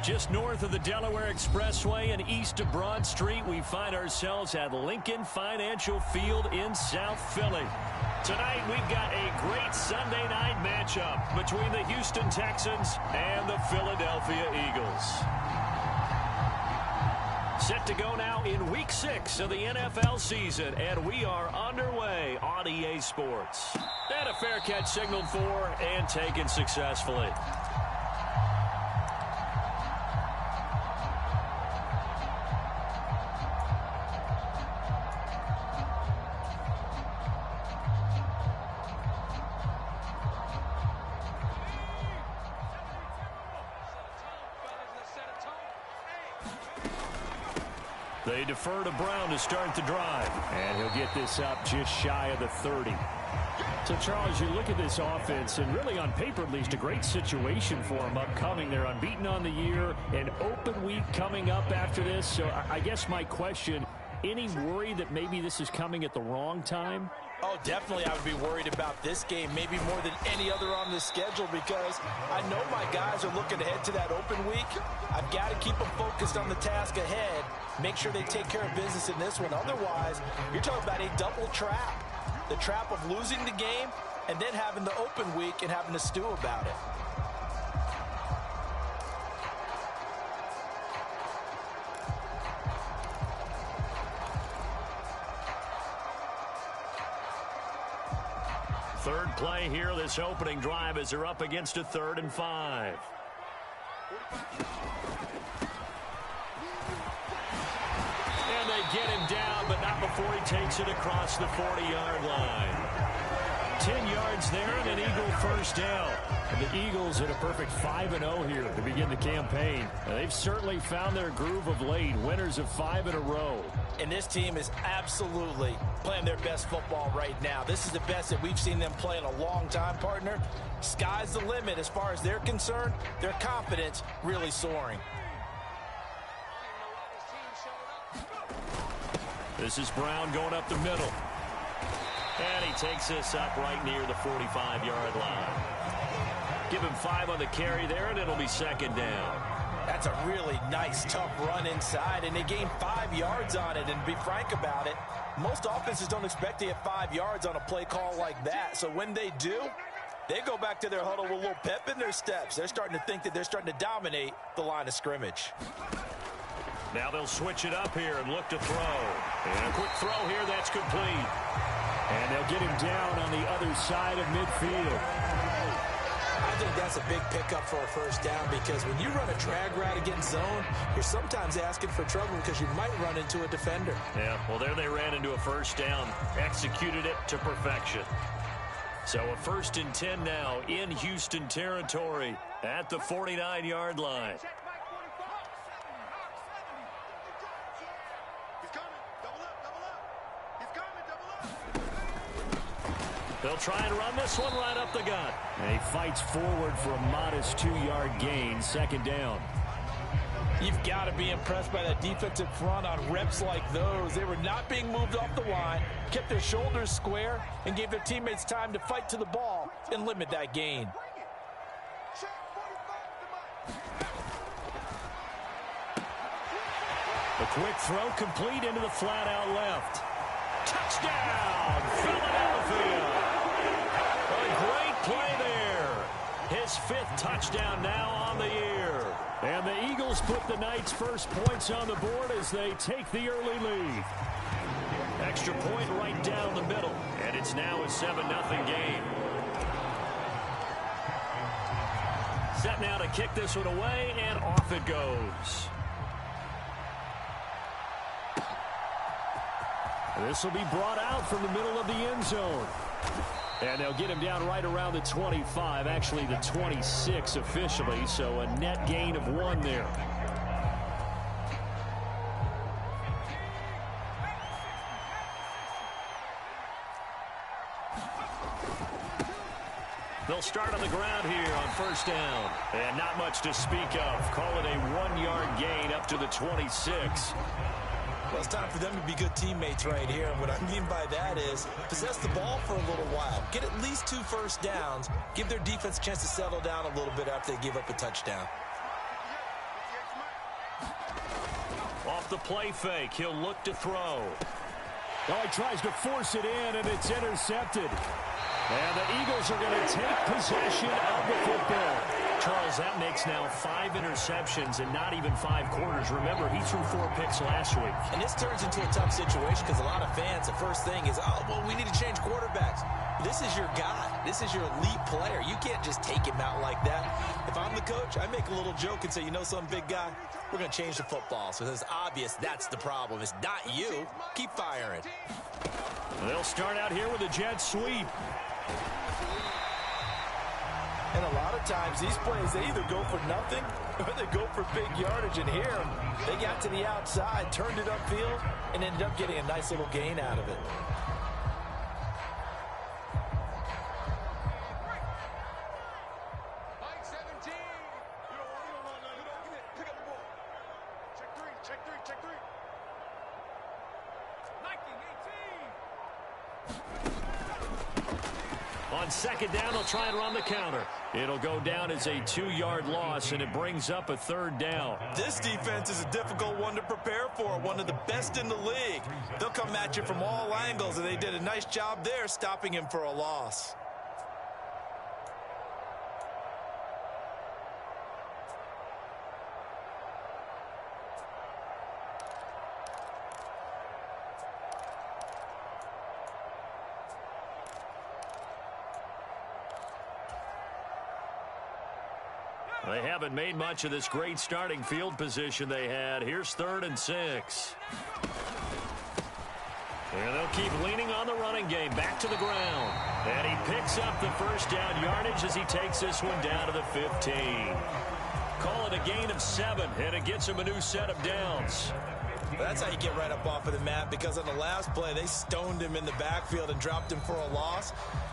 Just north of the Delaware Expressway and east of Broad Street, we find ourselves at Lincoln Financial Field in South Philly. Tonight, we've got a great Sunday night matchup between the Houston Texans and the Philadelphia Eagles. Set to go now in Week 6 of the NFL season, and we are underway on EA Sports. And a fair catch signaled for and taken successfully. They defer to Brown to start the drive. And he'll get this up just shy of the 30. So, Charles, you look at this offense, and really on paper at least, a great situation for them upcoming. They're unbeaten on the year, an open week coming up after this. So I guess my question, any worry that maybe this is coming at the wrong time? Oh, definitely I would be worried about this game, maybe more than any other on the schedule, because I know my guys are looking ahead to that open week. I've got to keep them focused on the task ahead, make sure they take care of business in this one. Otherwise, you're talking about a double trap. The trap of losing the game and then having the open week and having to stew about it. Third play here, this opening drive, as they're up against a 3rd and 5. And they get him down, but not before he takes it across the 40-yard line. 10 yards there and an Eagle first down. And the Eagles at a perfect 5-0 here to begin the campaign. And they've certainly found their groove of late, winners of 5 in a row. And this team is absolutely playing their best football right now. This is the best that we've seen them play in a long time, partner. Sky's the limit as far as they're concerned. Their confidence really soaring. This is Brown going up the middle. And he takes this up right near the 45-yard line. Give him 5 on the carry there, and it'll be 2nd down. That's a really nice, tough run inside, and they gained 5 yards on it. And to be frank about it, most offenses don't expect to get 5 yards on a play call like that. So when they do, they go back to their huddle with a little pep in their steps. They're starting to think that they're starting to dominate the line of scrimmage. Now they'll switch it up here and look to throw. And a quick throw here, that's complete. And they'll get him down on the other side of midfield. I think that's a big pickup for a first down, because when you run a drag route against zone, you're sometimes asking for trouble because you might run into a defender. Yeah, well, there they ran into a first down, executed it to perfection. So a 1st and 10 now in Houston territory at the 49-yard line. They'll try and run this one right up the gut. And he fights forward for a modest 2-yard gain, 2nd down. You've got to be impressed by that defensive front on reps like those. They were not being moved off the line, kept their shoulders square, and gave their teammates time to fight to the ball and limit that gain. A quick throw complete into the flat out left. Touchdown, Philadelphia! A great play there. His 5th touchdown now on the year. And the Eagles put the night's first points on the board as they take the early lead. Extra point right down the middle. And it's now a 7-0 game. Set now to kick this one away, and off it goes. This will be brought out from the middle of the end zone. And they'll get him down right around the 25, actually the 26 officially, so a net gain of 1 there. They'll start on the ground here on 1st down. And not much to speak of. Call it a 1-yard gain up to the 26. Well, it's time for them to be good teammates right here. And what I mean by that is possess the ball for a little while. Get at least 2 first downs. Give their defense a chance to settle down a little bit after they give up a touchdown. off the play fake. He'll look to throw. Oh, he tries to force it in, and it's intercepted. And the Eagles are going to take possession of the football. Charles, that makes now 5 interceptions and not even 5 quarters. Remember, he threw 4 picks last week. And this turns into a tough situation because a lot of fans, the first thing is, oh, well, we need to change quarterbacks. This is your guy. This is your elite player. You can't just take him out like that. If I'm the coach, I make a little joke and say, you know something, big guy? We're going to change the football. So it's obvious that's the problem. It's not you. Keep firing. They'll start out here with a jet sweep. And a lot of times these plays, they either go for nothing or they go for big yardage. And here, they got to the outside, turned it upfield, and ended up getting a nice little gain out of it. On second down, they'll try and run the counter. It'll go down as a 2-yard loss, and it brings up a 3rd down. This defense is a difficult one to prepare for, one of the best in the league. They'll come at you from all angles, and they did a nice job there stopping him for a loss. They haven't made much of this great starting field position they had. Here's 3rd and 6. And they'll keep leaning on the running game. Back to the ground. And he picks up the first down yardage as he takes this one down to the 15. Call it a gain of 7, and it gets him a new set of downs. That's how you get right up off of the mat, because on the last play, they stoned him in the backfield and dropped him for a loss.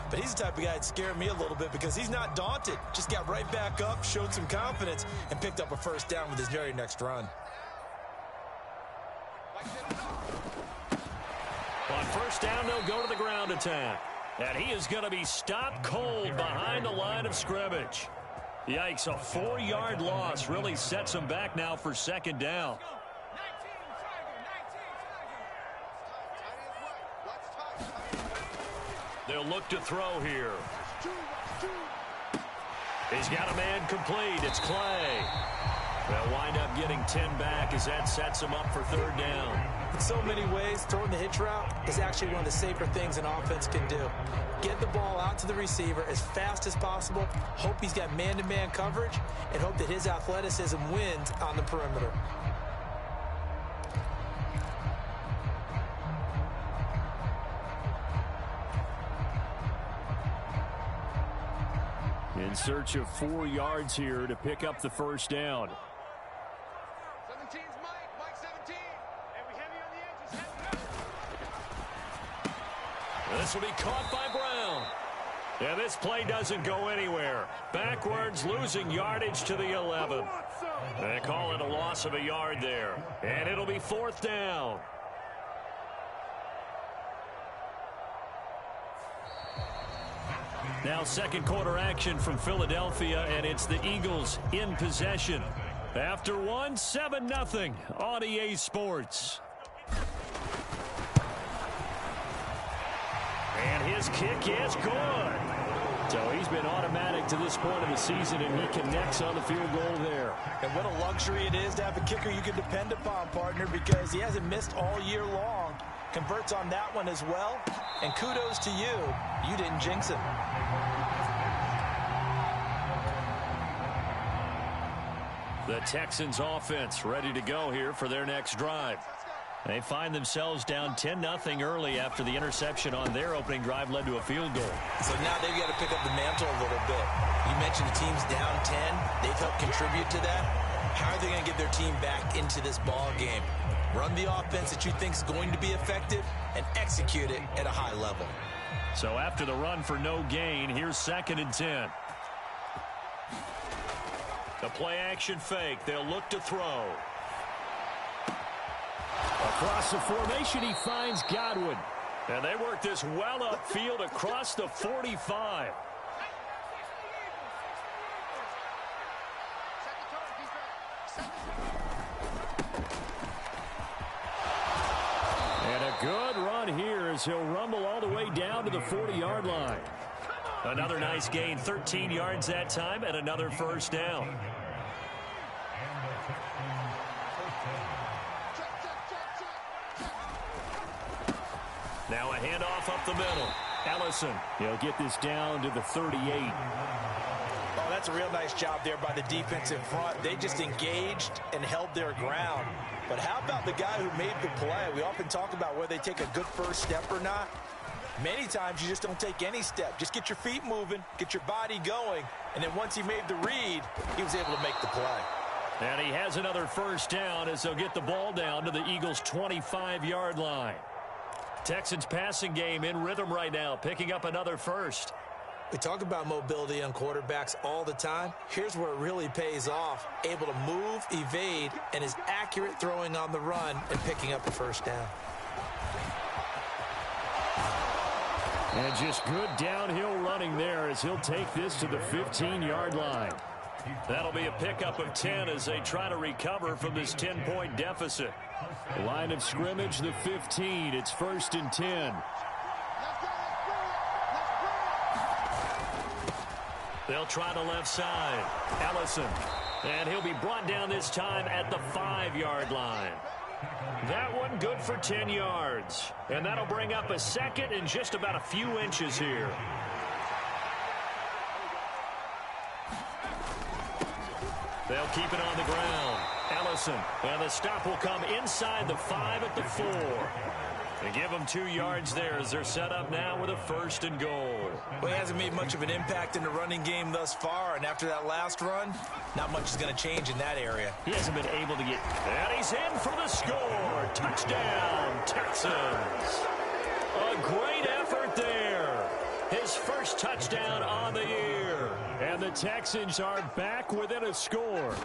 But he's the type of guy that scared me a little bit because he's not daunted. Just got right back up, showed some confidence, and picked up a first down with his very next run. On first down, they'll go to the ground attack. And he is going to be stopped cold behind the line of scrimmage. Yikes, a 4-yard loss really sets him back now for second down. They'll look to throw here. He's got a man complete. It's Clay. They'll wind up getting 10 back as that sets him up for 3rd down. In so many ways, throwing the hitch route is actually one of the safer things an offense can do. Get the ball out to the receiver as fast as possible, hope he's got man-to-man coverage, and hope that his athleticism wins on the perimeter. In search of 4 yards here to pick up the first down. 17's Mike 17. And we heavy on the edges. This will be caught by Brown. And this play doesn't go anywhere. Backwards, losing yardage to the 11. They call it a loss of a yard there. And it'll be 4th down. Now second quarter action from Philadelphia, and it's the Eagles in possession. After 1, 7-0 on EA Sports. And his kick is good. So he's been automatic to this point of the season, and he connects on the field goal there. And what a luxury it is to have a kicker you can depend upon, partner, because he hasn't missed all year long. Converts on that one as well. And kudos to you. You didn't jinx him. The Texans offense ready to go here for their next drive. They find themselves down 10-0 early after the interception on their opening drive led to a field goal. So now they've got to pick up the mantle a little bit. You mentioned the team's down 10. They've helped contribute to that. How are they going to get their team back into this ball game? Run the offense that you think is going to be effective and execute it at a high level. So after the run for no gain, here's 2nd and 10. The play action fake. They'll look to throw. Across the formation, he finds Godwin. And they work this well upfield across the 45. good run here as he'll rumble all the way down to the 40-yard line. Another nice gain, 13 yards that time, and another first down. Now a handoff up the middle. Ellison. He'll get this down to the 38. Oh, that's a real nice job there by the defense in front. They just engaged and held their ground. But how about the guy who made the play? We often talk about whether they take a good first step or not. Many times you just don't take any step. Just get your feet moving, get your body going, and then once he made the read, he was able to make the play. And he has another first down as they'll get the ball down to the Eagles' 25-yard line. Texans passing game in rhythm right now, picking up another first. We talk about mobility on quarterbacks all the time. Here's where it really pays off. Able to move, evade, and is accurate throwing on the run and picking up a first down. And just good downhill running there as he'll take this to the 15-yard line. That'll be a pickup of 10 as they try to recover from this 10-point deficit. Line of scrimmage, the 15. It's 1st and 10. They'll try the left side. Ellison. And he'll be brought down this time at the 5-yard line. That one good for 10 yards. And that'll bring up a second and just about a few inches here. They'll keep it on the ground. Ellison. And the stop will come inside the 5 at the 4. They give them 2 yards there as they're set up now with a 1st and goal. Well, he hasn't made much of an impact in the running game thus far, and after that last run, not much is going to change in that area. He hasn't been able to get... And he's in for the score. Touchdown, Texans. A great effort there. His first touchdown on the year. And the Texans are back within a score.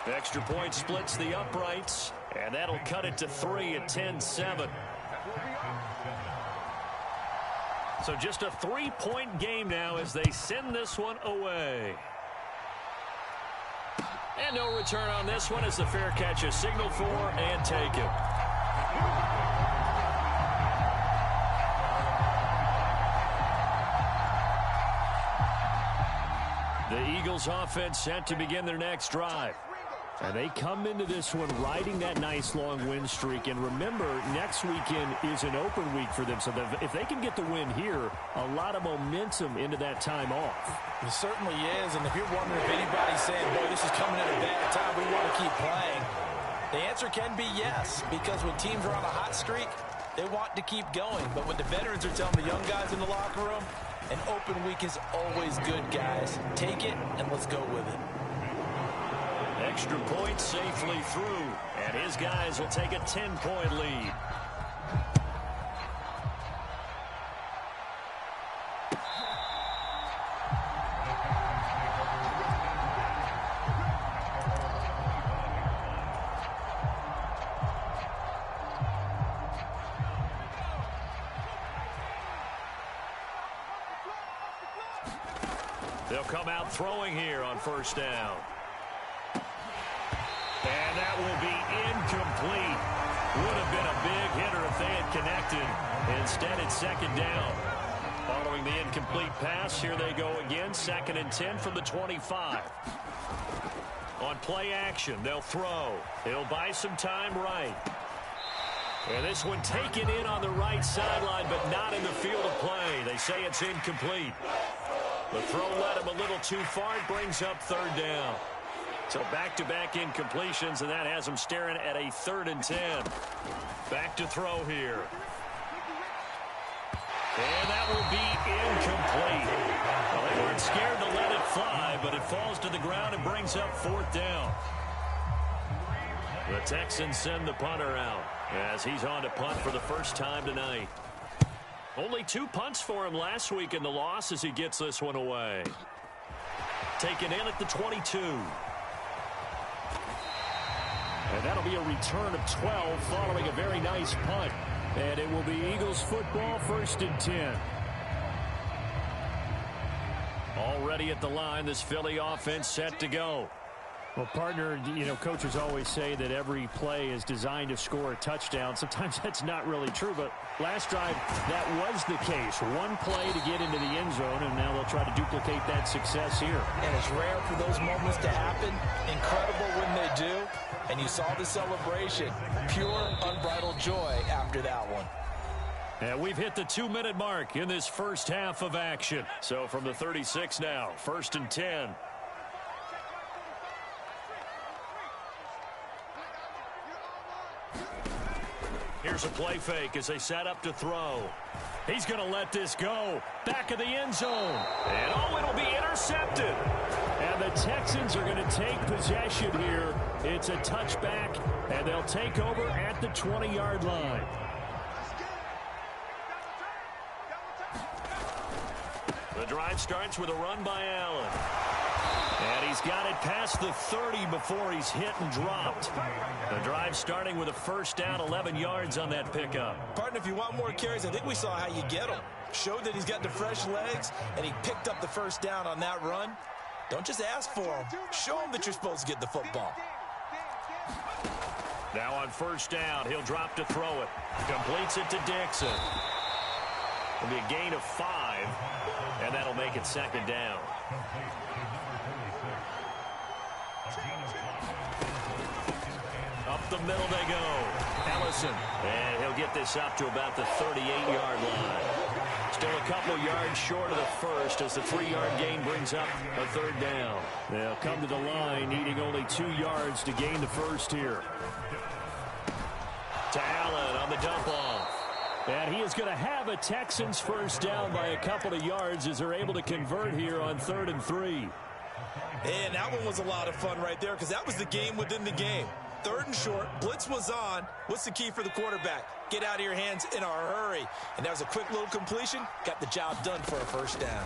Extra point splits the uprights, and that'll cut it to 3 at 10-7. So just a 3-point game now as they send this one away. And no return on this one as the fair catch is signaled for and taken. The Eagles offense set to begin their next drive. And they come into this one riding that nice long win streak. And remember, next weekend is an open week for them. So if they can get the win here, a lot of momentum into that time off. It certainly is. And if you're wondering if anybody's saying, boy, this is coming at a bad time, we want to keep playing, the answer can be yes. Because when teams are on a hot streak, they want to keep going. But when the veterans are telling the young guys in the locker room, an open week is always good, guys. Take it and let's go with it. Extra point safely through, and his guys will take a 10-point lead. They'll come out throwing here on 1st down. And that will be incomplete. Would have been a big hitter if they had connected. Instead, it's 2nd down. Following the incomplete pass, here they go again. 2nd and 10 from the 25. On play action, they'll throw. He'll buy some time right. And this one taken in on the right sideline, but not in the field of play. They say it's incomplete. The throw led him a little too far. It brings up 3rd down. So back-to-back incompletions, and that has them staring at a 3rd and 10. Back to throw here. And that will be incomplete. Well, they weren't scared to let it fly, but it falls to the ground and brings up 4th down. The Texans send the punter out as he's on to punt for the first time tonight. Only 2 punts for him last week in the loss as he gets this one away. Taken in at the 22. And that'll be a return of 12 following a very nice punt. And it will be Eagles football, 1st and 10. Already at the line, this Philly offense set to go. Well, partner, coaches always say that every play is designed to score a touchdown. Sometimes that's not really true, but last drive, that was the case. One play to get into the end zone, and now they'll try to duplicate that success here. And it's rare for those moments to happen. Incredible when they do. And you saw the celebration. Pure, unbridled joy after that one. And we've hit the 2-minute mark in this first half of action. So from the 36 now, 1st and 10. Here's a play fake as they set up to throw. He's going to let this go. Back of the end zone. And it'll be intercepted. And the Texans are going to take possession here. It's a touchback, and they'll take over at the 20-yard line. The drive starts with a run by Allen. And he's got it past the 30 before he's hit and dropped. The drive starting with a first down, 11 yards on that pickup. Partner, if you want more carries, I think we saw how you get them. Showed that he's got the fresh legs, and he picked up the first down on that run. Don't just ask for him. Show him that you're supposed to get the football. Now on first down, he'll drop to throw it. Completes it to Dixon. It'll be a gain of 5, and that'll make it second down. Up the middle they go. Ellison. And he'll get this up to about the 38-yard line. Still a couple yards short of the first as the 3-yard gain brings up a third down. They'll come to the line needing only 2 yards to gain the first here. To Allen on the dump off. And he is going to have a Texans first down by a couple of yards as they're able to convert here on 3rd and 3. And that one was a lot of fun right there because that was the game within the game. 3rd and short, blitz was on. What's the key for the quarterback? Get out of your hands in a hurry. And that was a quick little completion. Got the job done for a first down.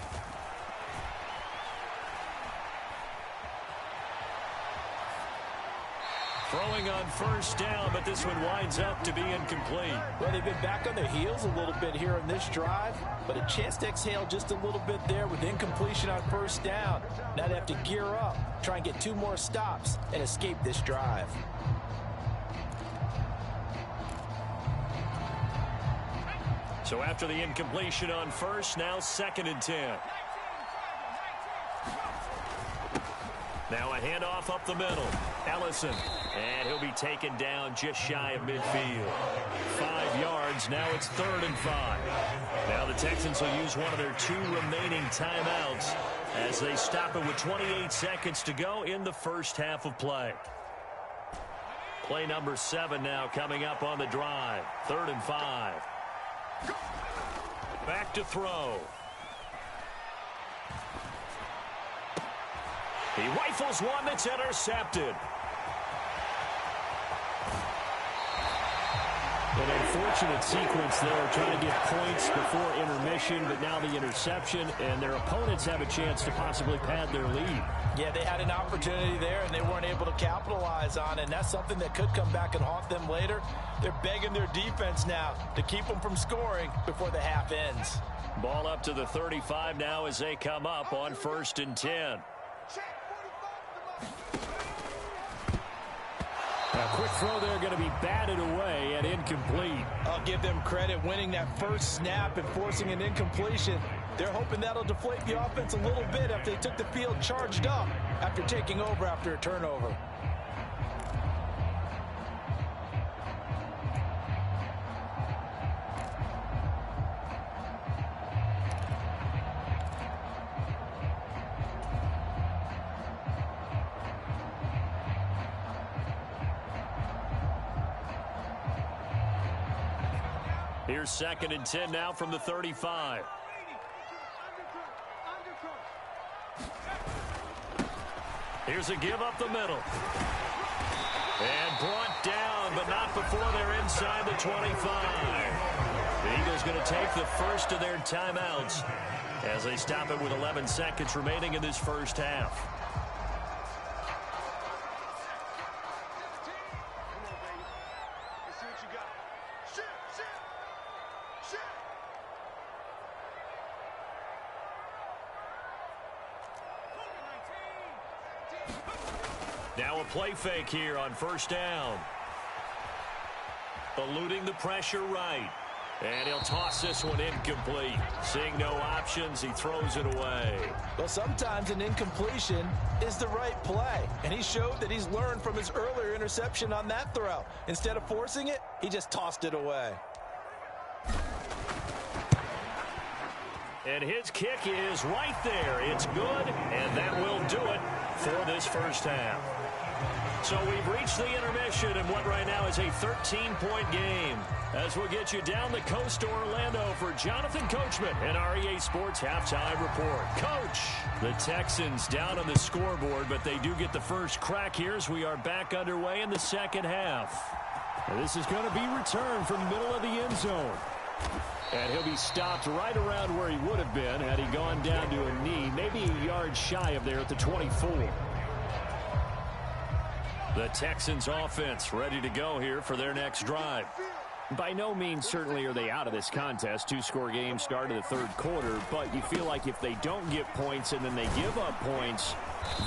Throwing on first down, but this one winds up to be incomplete. Well, they've been back on their heels a little bit here in this drive, but a chance to exhale just a little bit there with incompletion on first down. Now they have to gear up, try and get 2 more stops, and escape this drive. So after the incompletion on first, now 2nd and 10. Now a handoff up the middle. Ellison. And he'll be taken down just shy of midfield. 5 yards. Now it's 3rd and 5. Now the Texans will use one of their 2 remaining timeouts as they stop it with 28 seconds to go in the first half of play. Play number 7 now coming up on the drive. 3rd and 5. Back to throw. He rifles one that's intercepted. An unfortunate sequence there, trying to get points before intermission, but now the interception, and their opponents have a chance to possibly pad their lead. Yeah, they had an opportunity there, and they weren't able to capitalize on it, and that's something that could come back and haunt them later. They're begging their defense now to keep them from scoring before the half ends. Ball up to the 35 now as they come up on 1st and 10. A quick throw there going to be batted away and incomplete. I'll give them credit winning that first snap and forcing an incompletion. They're hoping that'll deflate the offense a little bit after they took the field charged up after taking over after a turnover. Here's 2nd and 10 now from the 35. Here's a give up the middle. And brought down, but not before they're inside the 25. The Eagles going to take the first of their timeouts as they stop it with 11 seconds remaining in this first half. Now a play fake here on first down. Eluding the pressure right. And he'll toss this one incomplete. Seeing no options, he throws it away. Well, sometimes an incompletion is the right play. And he showed that he's learned from his earlier interception on that throw. Instead of forcing it, he just tossed it away. And his kick is right there. It's good, and that will do it for this first half. So we've reached the intermission in what right now is a 13-point game. As we'll get you down the coast to Orlando for Jonathan Coachman and our EA Sports Halftime Report. Coach, the Texans down on the scoreboard, but they do get the first crack here as we are back underway in the second half. And this is going to be returned from middle of the end zone. And he'll be stopped right around where he would have been had he gone down to a knee, maybe a yard shy of there at the 24. The Texans offense ready to go here for their next drive. By no means certainly are they out of this contest. Two-score game start of the third quarter, but you feel like if they don't get points and then they give up points,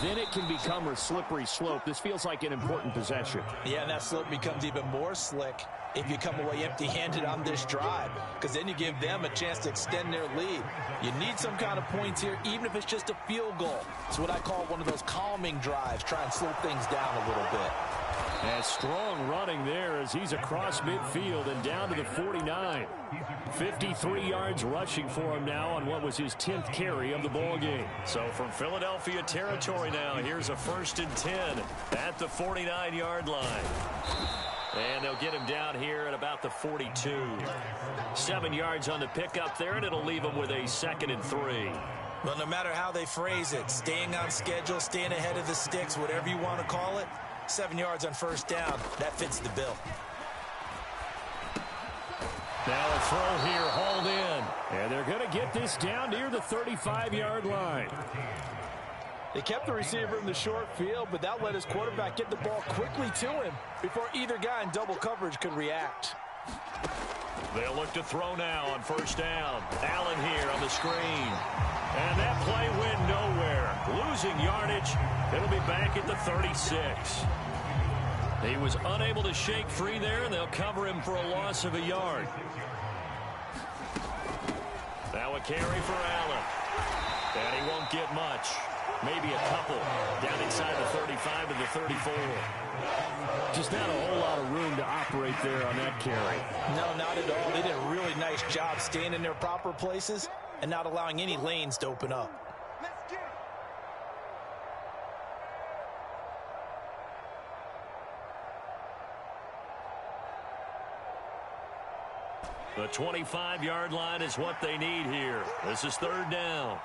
then it can become a slippery slope. This feels like an important possession. Yeah, and that slope becomes even more slick if you come away empty-handed on this drive, because then you give them a chance to extend their lead. You need some kind of points here, even if it's just a field goal. It's what I call one of those calming drives, try and slow things down a little bit. And strong running there as he's across midfield and down to the 49. 53 yards rushing for him now on what was his 10th carry of the ball game. So from Philadelphia territory now, here's a 1st and 10 at the 49-yard line. And they'll get him down here at about the 42. 7 yards on the pickup there, and it'll leave him with a 2nd and 3. Well, no matter how they phrase it, staying on schedule, staying ahead of the sticks, whatever you want to call it, 7 yards on first down, that fits the bill. Now a throw here, hauled in. And they're going to get this down near the 35-yard line. They kept the receiver in the short field, but that let his quarterback get the ball quickly to him before either guy in double coverage could react. They'll look to throw now on first down. Allen here on the screen. And that play went nowhere. Losing yardage. It'll be back at the 36. He was unable to shake free there, and they'll cover him for a loss of a yard. Now a carry for Allen. And he won't get much. Maybe a couple down inside the 35 to the 34. Just not a whole lot of room to operate there on that carry. No, not at all. They did a really nice job staying in their proper places and not allowing any lanes to open up. Let's get it. The 25-yard line is what they need here. This is 3rd down.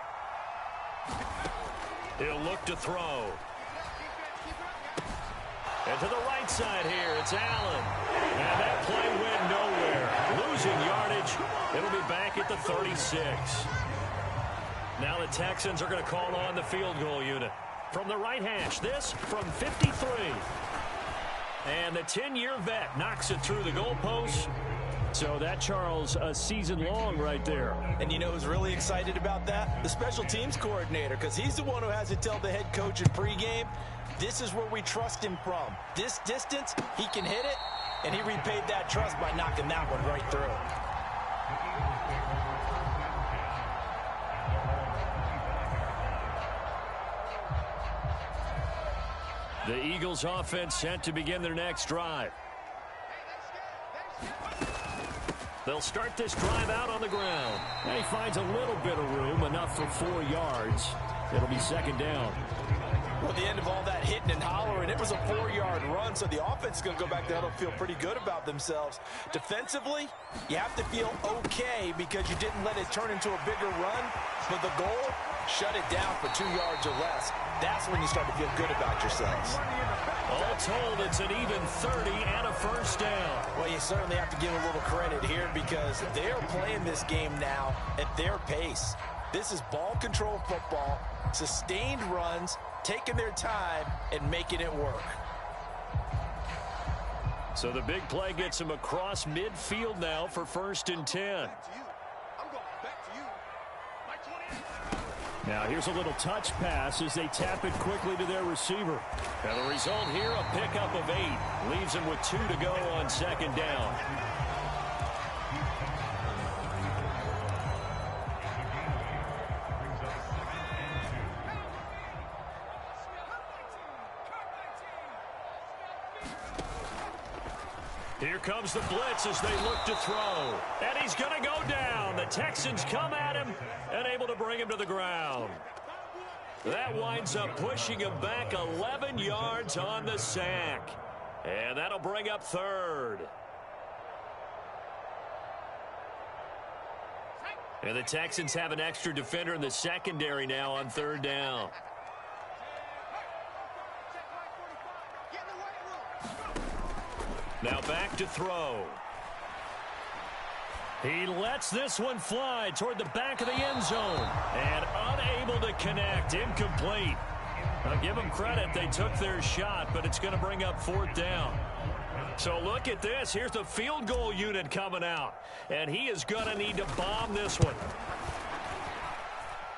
He'll look to throw. And to the right side here, it's Allen. And that play went nowhere. Losing yardage. It'll be back at the 36. Now the Texans are going to call on the field goal unit. From the right hash, this from 53. And the 10-year vet knocks it through the goalpost. So that, Charles, a season long right there. And you know who's really excited about that? The special teams coordinator, because he's the one who has to tell the head coach in pregame, this is where we trust him from. This distance, he can hit it, and he repaid that trust by knocking that one right through. The Eagles offense set to begin their next drive. They'll start this drive out on the ground. And he finds a little bit of room, enough for 4 yards. It'll be 2nd down. Well, at the end of all that hitting and hollering, it was a 4-yard run, so the offense is going to go back there and feel pretty good about themselves. Defensively, you have to feel okay because you didn't let it turn into a bigger run, but the goal, shut it down for 2 yards or less. That's when you start to feel good about yourselves. All told, it's an even 30 and a first down. Well, you certainly have to give a little credit here because they're playing this game now at their pace. This is ball control football, sustained runs, taking their time and making it work. So the big play gets him across midfield now for 1st and 10. I'm going back to you. Now here's a little touch pass as they tap it quickly to their receiver. And the result here, a pickup of 8. Leaves them with 2 to go on second down. Here comes the blitz as they look to throw. And he's going to go down. The Texans come at him and able to bring him to the ground. That winds up pushing him back 11 yards on the sack. And that'll bring up third. And the Texans have an extra defender in the secondary now on third down. Now back to throw. He lets this one fly toward the back of the end zone. And unable to connect. Incomplete. I'll give them credit. They took their shot, but it's going to bring up fourth down. So look at this. Here's the field goal unit coming out. And he is going to need to bomb this one.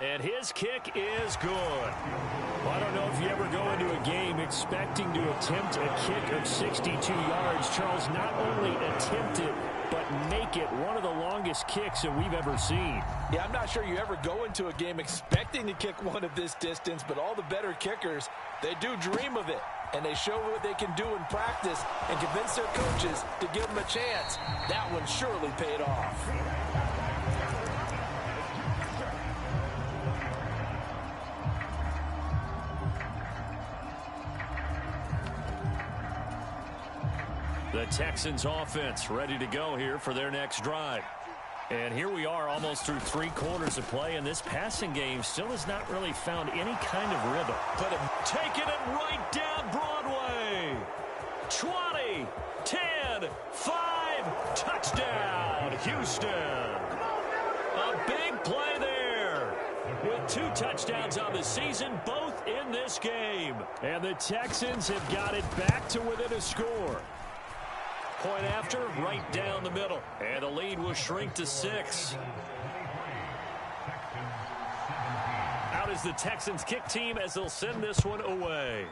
And his kick is good. Well, I don't know if you ever go into a game expecting to attempt a kick of 62 yards. Charles, not only attempt it, but make it one of the longest kicks that we've ever seen. Yeah, I'm not sure you ever go into a game expecting to kick one of this distance, but all the better kickers, they do dream of it. And they show what they can do in practice and convince their coaches to give them a chance. That one surely paid off. The Texans offense ready to go here for their next drive. And here we are almost through 3 quarters of play, and this passing game still has not really found any kind of rhythm. But taking it right down Broadway. 20, 10, 5, touchdown, Houston. A big play there. With 2 touchdowns on the season, both in this game. And the Texans have got it back to within a score. Point after, right down the middle. And the lead will shrink to 6. Out is the Texans kick team as they'll send this one away.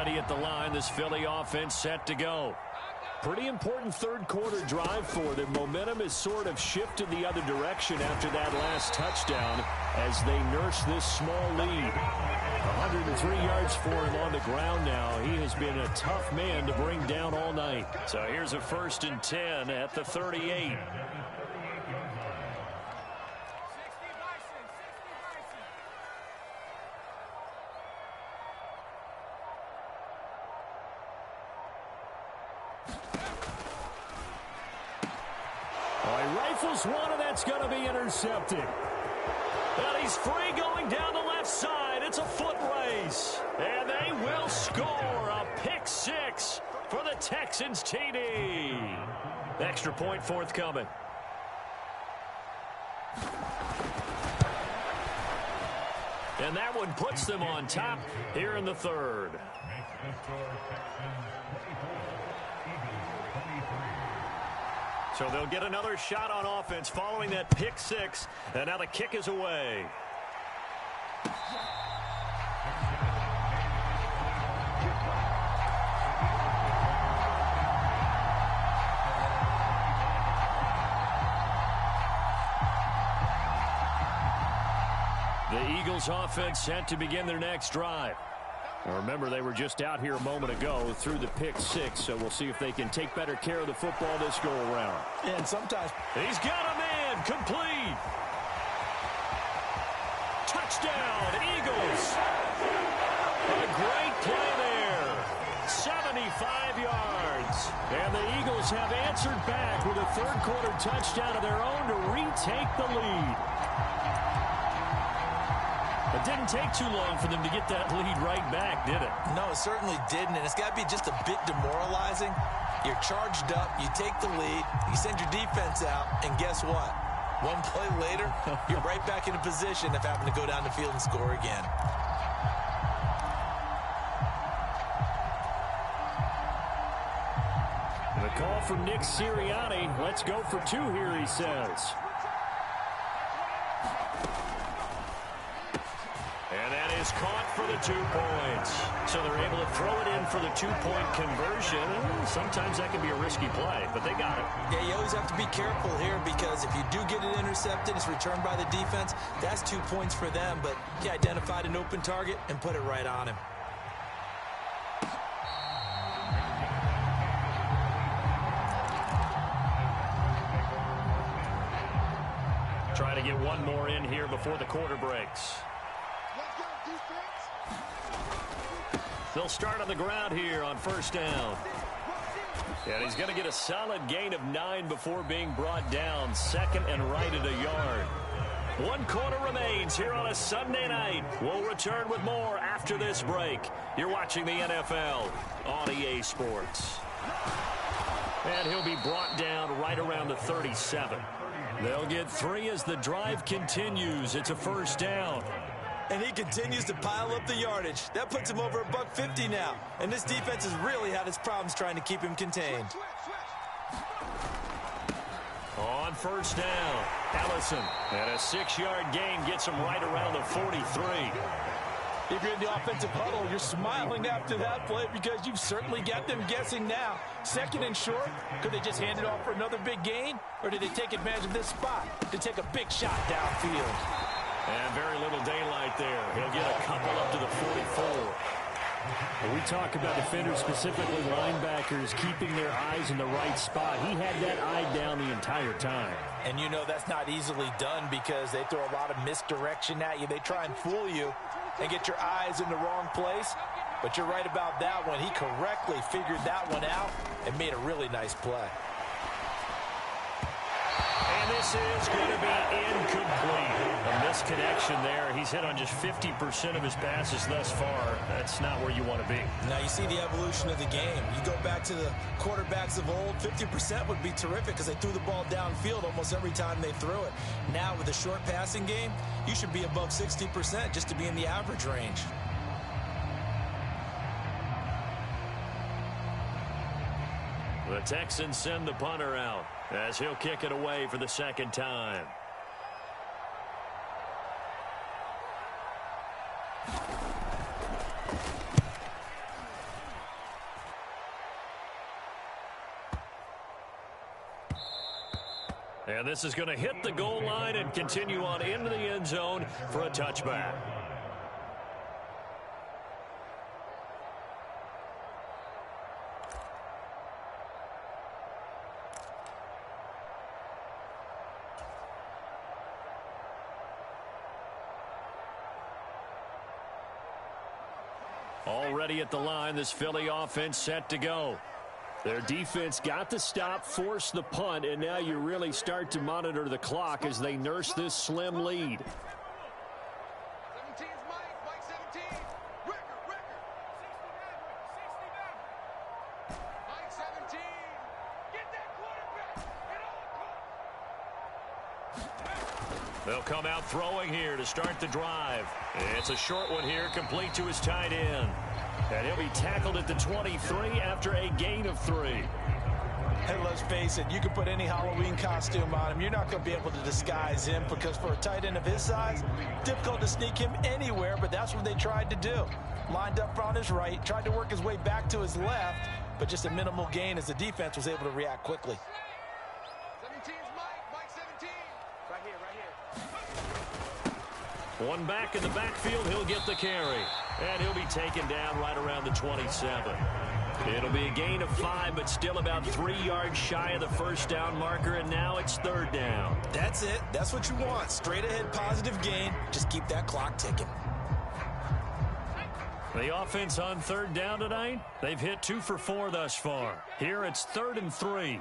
At the line, this Philly offense set to go. Pretty important third quarter drive for them. Momentum has sort of shifted the other direction after that last touchdown as they nurse this small lead. 103 yards for him on the ground now. He has been a tough man to bring down all night. So here's a 1st and 10 at the 38. Rifles one, and that's going to be intercepted. And he's free going down the left side. It's a foot race. And they will score a pick 6 for the Texans TD. Extra point forthcoming. And that one puts them on top here in the third. So they'll get another shot on offense following that pick 6. And now the kick is away. The Eagles offense set to begin their next drive. Now remember, they were just out here a moment ago through the pick 6, so we'll see if they can take better care of the football this go around. And sometimes he's got a man complete. Touchdown, Eagles. A great play there. 75 yards. And the Eagles have answered back with a third quarter touchdown of their own to retake the lead. didn't take too long for them to get that lead right back, did it? No, it certainly didn't, and it's got to be just a bit demoralizing. You're charged up, you take the lead, you send your defense out, and guess what? One play later, you're right back in a position of having to go down the field and score again. The call from Nick Sirianni. Let's go for two here, he says. And that is caught for the 2 points. So they're able to throw it in for the 2-point conversion. Sometimes that can be a risky play, but they got it. Yeah, you always have to be careful here because if you do get it intercepted, it's returned by the defense. That's 2 points for them, but he identified an open target and put it right on him. Trying to get one more in here before the quarter breaks. They'll start on the ground here on first down. And he's going to get a solid gain of 9 before being brought down. Second and right at a yard. 1 quarter remains here on a Sunday night. We'll return with more after this break. You're watching the NFL on EA Sports. And he'll be brought down right around the 37. They'll get 3 as the drive continues. It's a first down. And he continues to pile up the yardage. That puts him over $150 now. And this defense has really had its problems trying to keep him contained. On first down, Ellison. And a 6-yard gain gets him right around the 43. If you're in the offensive huddle, you're smiling after that play because you've certainly got them guessing now. Second and short, could they just hand it off for another big gain? Or did they take advantage of this spot to take a big shot downfield? And very little daylight there. He'll get a couple up to the 44. When we talk about defenders, specifically linebackers, keeping their eyes in the right spot. He had that eye down the entire time. And you know that's not easily done because they throw a lot of misdirection at you. They try and fool you and get your eyes in the wrong place. But you're right about that one. He correctly figured that one out and made a really nice play. And this is going to be incomplete. A misconnection there. He's hit on just 50% of his passes thus far. That's not where you want to be. Now you see the evolution of the game. You go back to the quarterbacks of old, 50% would be terrific because they threw the ball downfield almost every time they threw it. Now with a short passing game, you should be above 60% just to be in the average range. The Texans send the punter out as he'll kick it away for the second time. And this is going to hit the goal line and continue on into the end zone for a touchback. Already at the line, this Philly offense set to go. Their defense got the stop, forced the punt, and now you really start to monitor the clock as they nurse this slim lead. 17's Mike 17. Record. Mike 17. Get that quarterback. They'll come out throwing here to start the drive. It's a short one here, complete to his tight end. And he'll be tackled at the 23 after a gain of 3. And let's face it, you can put any Halloween costume on him. You're not going to be able to disguise him because for a tight end of his size, difficult to sneak him anywhere, but that's what they tried to do. Lined up on his right, tried to work his way back to his left, but just a minimal gain as the defense was able to react quickly. 17's Mike 17. Right here. One back in the backfield, he'll get the carry. And he'll be taken down right around the 27. It'll be a gain of 5, but still about 3 yards shy of the first down marker, and now it's third down. That's it. That's what you want. Straight ahead positive gain. Just keep that clock ticking. The offense on third down tonight, they've hit 2 for 4 thus far. Here it's 3rd and 3.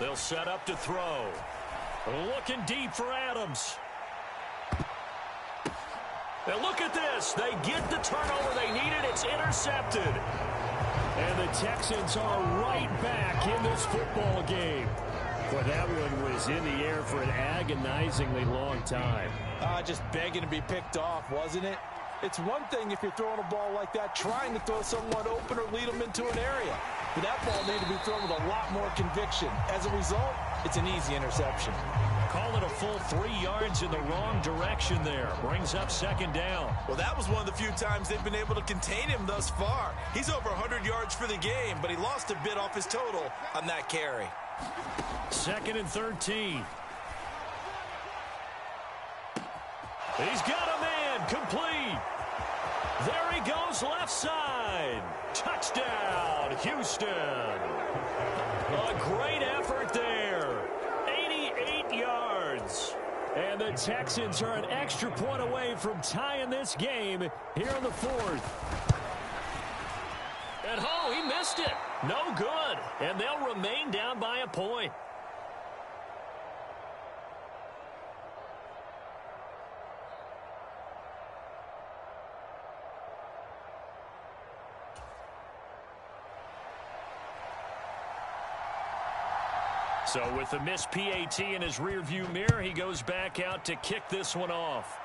They'll set up to throw. Looking deep for Adams. And look at this. They get the turnover they needed. It's intercepted. And the Texans are right back in this football game. Boy, that one was in the air for an agonizingly long time. Just begging to be picked off, wasn't it? It's one thing if you're throwing a ball like that, trying to throw someone open or lead them into an area. But that ball needed to be thrown with a lot more conviction. As a result, it's an easy interception. Call it a full 3 yards in the wrong direction there. Brings up second down. Well, that was one of the few times they've been able to contain him thus far. He's over 100 yards for the game, but he lost a bit off his total on that carry. Second and 13. He's got a man complete. There he goes left side. Touchdown, Houston. A great effort there. 88 yards. And the Texans are an extra point away from tying this game here in the fourth. And oh, he missed it. No good. And they'll remain down by a point. So with the missed PAT in his rearview mirror, he goes back out to kick this one off.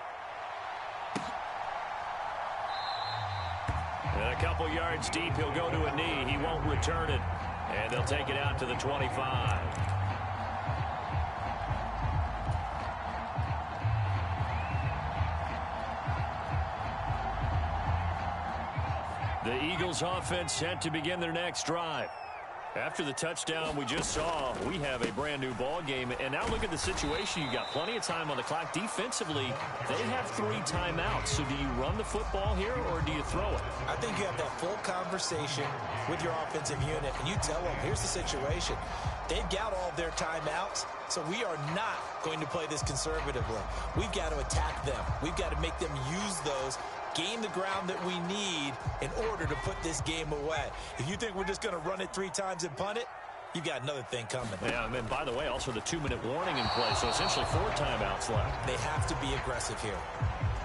And a couple yards deep, he'll go to a knee. He won't return it. And they'll take it out to the 25. The Eagles offense set to begin their next drive. After the touchdown we just saw, we have a brand-new ball game. And now look at the situation. You got plenty of time on the clock. Defensively, they have 3 timeouts. So do you run the football here or do you throw it? I think you have that full conversation with your offensive unit, and you tell them, here's the situation. They've got all of their timeouts, so we are not going to play this conservatively. We've got to attack them. We've got to make them use those, gain the ground that we need in order to put this game away. If you think we're just going to run it 3 times and punt it, you've got another thing coming. Yeah, and by the way, also the 2-minute warning in play, so essentially 4 timeouts left. They have to be aggressive here.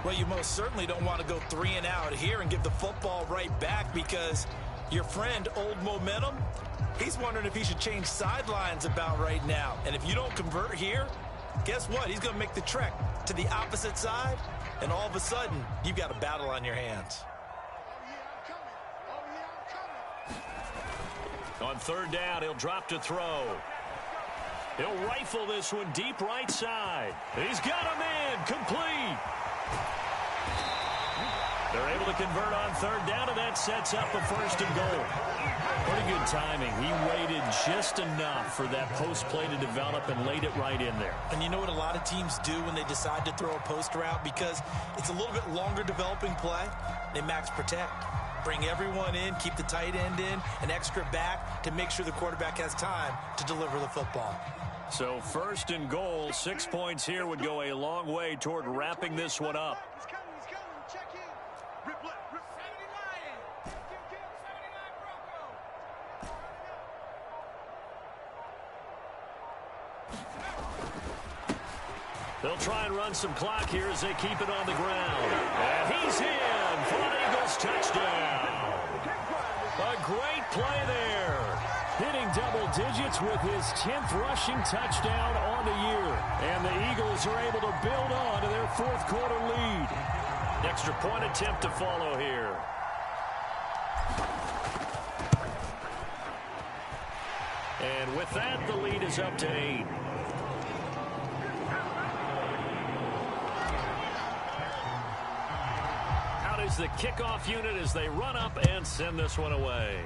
Well, you most certainly don't want to go 3 and out here and give the football right back, because your friend, Old Momentum, he's wondering if he should change sidelines about right now. And if you don't convert here, guess what? He's going to make the trek to the opposite side, and all of a sudden, you've got a battle on your hands. On third down, he'll drop to throw. He'll rifle this one deep right side. He's got a man complete. They're able to convert on third down, and that sets up a 1st and goal. Pretty good timing. He waited just enough for that post play to develop and laid it right in there. And you know what a lot of teams do when they decide to throw a post route? Because it's a little bit longer developing play. They max protect. Bring everyone in, keep the tight end in, an extra back to make sure the quarterback has time to deliver the football. So 1st and goal, 6 points here would go a long way toward wrapping this one up. He's coming, check in. Rip left, rip 79. Kill, 79 Bronco. They'll try and run some clock here as they keep it on the ground. And he's in for an Eagles touchdown. A great play there. Hitting double digits with his 10th rushing touchdown on the year. And the Eagles are able to build on to their 4th quarter lead. Extra point attempt to follow here. And with that, the lead is up to 8. Out is the kickoff unit as they run up and send this one away.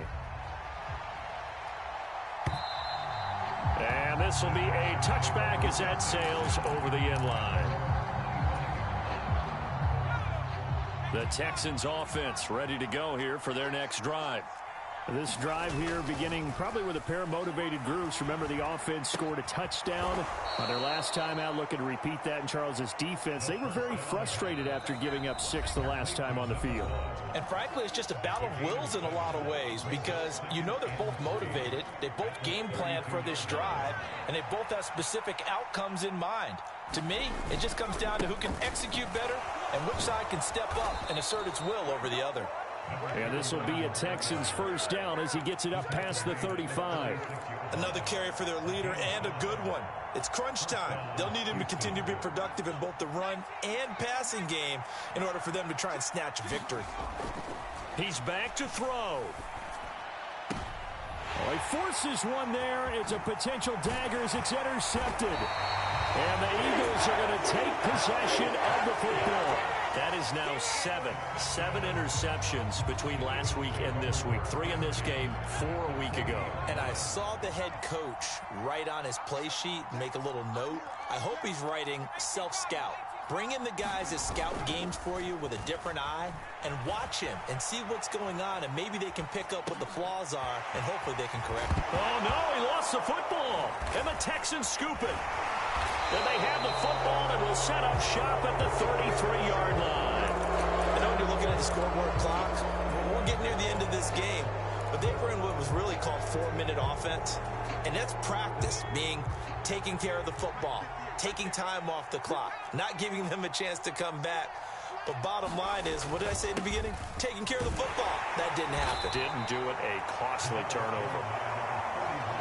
And this will be a touchback as that sails over the end line. The Texans offense ready to go here for their next drive. This drive here beginning probably with a pair of motivated groups. Remember, the offense scored a touchdown on their last time out, looking to repeat that in Charles's defense. They were very frustrated after giving up 6 the last time on the field. And frankly, it's just a battle of wills in a lot of ways because you know they're both motivated. They both game plan for this drive, and they both have specific outcomes in mind. To me, it just comes down to who can execute better and which side can step up and assert its will over the other. And this will be a Texans first down as he gets it up past the 35. Another carry for their leader and a good one. It's crunch time. They'll need him to continue to be productive in both the run and passing game in order for them to try and snatch a victory. He's back to throw. Well, he forces one there. It's a potential dagger as it's intercepted. And the Eagles are going to take possession of the football. That is now 7 interceptions between last week and this week. 3 in this game, 4 a week ago. And I saw the head coach write on his play sheet, make a little note. I hope he's writing self-scout. Bring in the guys that scout games for you with a different eye and watch him and see what's going on, and maybe they can pick up what the flaws are, and hopefully they can correct it. Oh, no, he lost the football, and the Texans scoop it. And they have the football and will set up shop at the 33-yard line. I know when you're looking at the scoreboard clock, we're getting near the end of this game, but they were in what was really called 4-minute offense, and that's practice, being taking care of the football, taking time off the clock, not giving them a chance to come back. But bottom line is, what did I say at the beginning? Taking care of the football. That didn't happen. Didn't do it. A costly turnover.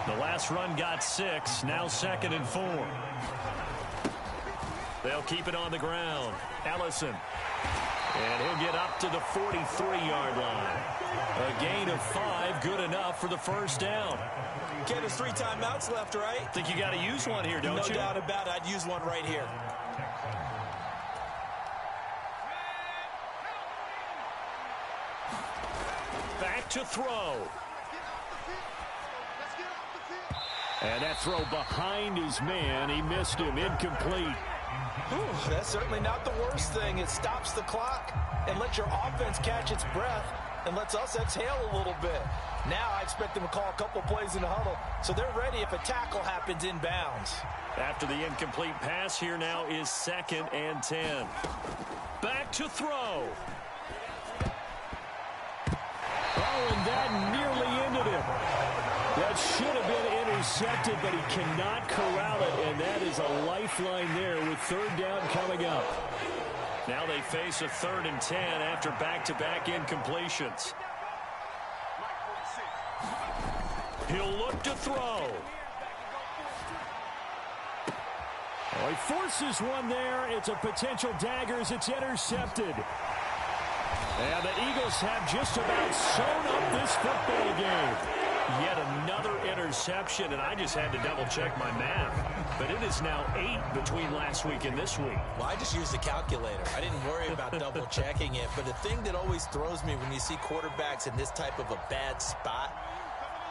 The last run got 6. Now 2nd and 4. They'll keep it on the ground. Ellison. And he'll get up to the 43-yard line. A gain of 5, good enough for the first down. Ken, there's 3 timeouts left, right? Think you got to use one here, don't you? No doubt about it. I'd use one right here. Back to throw. And that throw behind his man. He missed him. Incomplete. Ooh, that's certainly not the worst thing. It stops the clock and lets your offense catch its breath and lets us exhale a little bit. Now I expect them to call a couple plays in the huddle, so they're ready if a tackle happens inbounds. After the incomplete pass, here now is 2nd and 10. Back to throw. Oh, and that nearly ended him. That should have been intercepted, but he cannot corral it, and that is a lifeline there with 3rd down coming up. Now they face a 3rd and 10 after back-to-back incompletions. He'll look to throw. Oh, he forces one there. It's a potential dagger as it's intercepted. And the Eagles have just about sewn up this football game. Yet another interception, and I just had to double-check my math. But it is now 8 between last week and this week. Well, I just used the calculator. I didn't worry about double-checking it. But the thing that always throws me when you see quarterbacks in this type of a bad spot,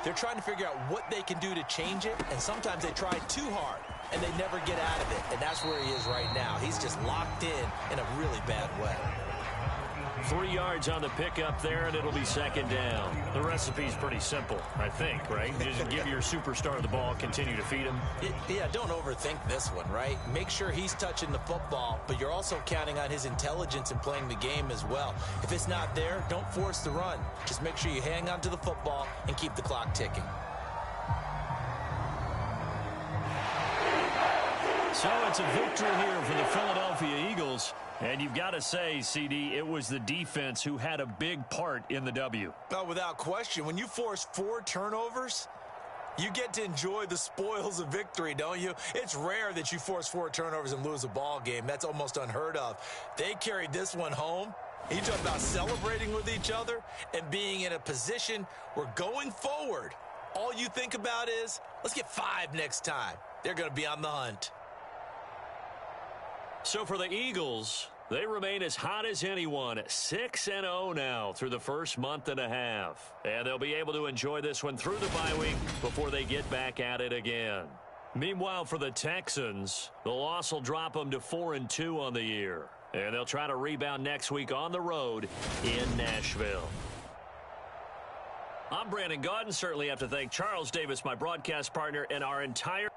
they're trying to figure out what they can do to change it, and sometimes they try too hard, and they never get out of it. And that's where he is right now. He's just locked in a really bad way. 3 yards on the pickup there, and it'll be 2nd down. The recipe's pretty simple, I think, right? Just give your superstar the ball, continue to feed him. Yeah, don't overthink this one, right? Make sure he's touching the football, but you're also counting on his intelligence in playing the game as well. If it's not there, don't force the run. Just make sure you hang on to the football and keep the clock ticking. So it's a victory here for the Philadelphia Eagles. And you've got to say, CD, it was the defense who had a big part in the W. Oh, without question. When you force 4 turnovers, you get to enjoy the spoils of victory, don't you? It's rare that you force 4 turnovers and lose a ball game. That's almost unheard of. They carried this one home. You talk about celebrating with each other and being in a position where going forward, all you think about is, let's get 5 next time. They're going to be on the hunt. So for the Eagles, they remain as hot as anyone, 6-0 now through the first month and a half. And they'll be able to enjoy this one through the bye week before they get back at it again. Meanwhile, for the Texans, the loss will drop them to 4-2 on the year. And they'll try to rebound next week on the road in Nashville. I'm Brandon Gaudin. Certainly have to thank Charles Davis, my broadcast partner, and our entire